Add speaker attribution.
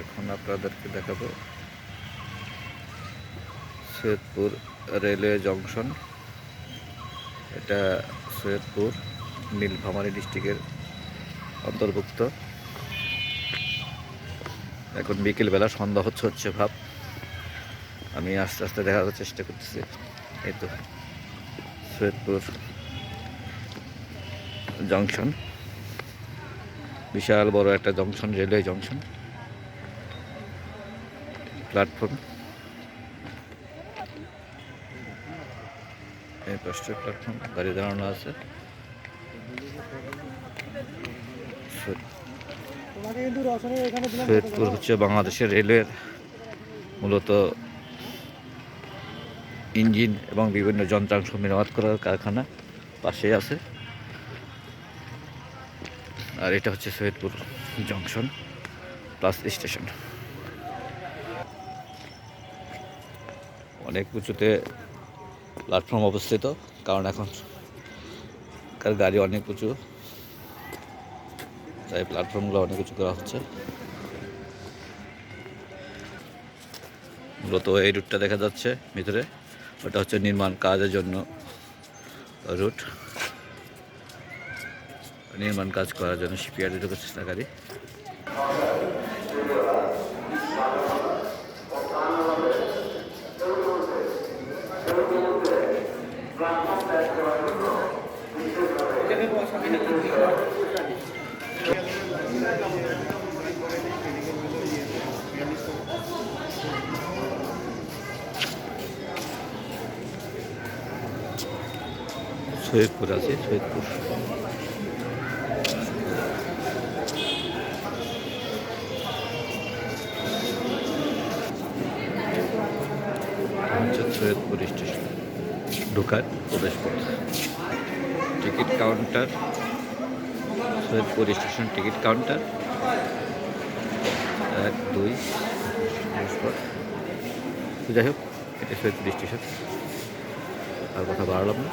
Speaker 1: এখন আপনাদেরকে দেখাবো সৈয়দপুর রেলওয়ে জংশন। এটা সৈয়দপুর নীলফামারী ডিস্ট্রিক্টের অন্তর্ভুক্ত। এখন বিকেলবেলা, সন্ধ্যা হচ্ছে ভাব। আমি আস্তে আস্তে দেখার চেষ্টা করতেছি। এই তো সৈয়দপুর জংশন, বিশাল বড় একটা জংশন, রেলওয়ে জংশন প্ল্যাটফর্ম। এই পাশে প্ল্যাটফর্ম, গাড়ি দাঁড়ানো আছে। সৈয়দপুর হচ্ছে বাংলাদেশের রেলওয়ের মূলত ইঞ্জিন এবং বিভিন্ন যন্ত্রাংশ মেরামত করার কারখানা পাশেই আছে। আর এটা হচ্ছে সৈয়দপুর জংশন প্লাস স্টেশন। অনেক উঁচুতে প্ল্যাটফর্ম অবস্থিত, কারণ এখনকার গাড়ি অনেক উঁচু, তাই প্ল্যাটফর্মগুলো অনেক উঁচু করা হচ্ছে। মূলত এই রুটটা দেখা যাচ্ছে ভিতরে, ওটা হচ্ছে নির্মাণ কাজের জন্য রুট। নির্মাণ কাজ করার জন্য শিপইয়ার্ডে ঢুকেছে গাড়ি। সৈয়দপুর আছে, সৈয়দপুর সৈয়দপুর স্টেশন ঢোকার প্রবেশপথ। Ticket counter, Saidpur station ticket counter 1-2 প্রবেশপথ। যাই হোক, এটা সৈয়দপুর স্টেশন, আর কথা বাড়ালাম না।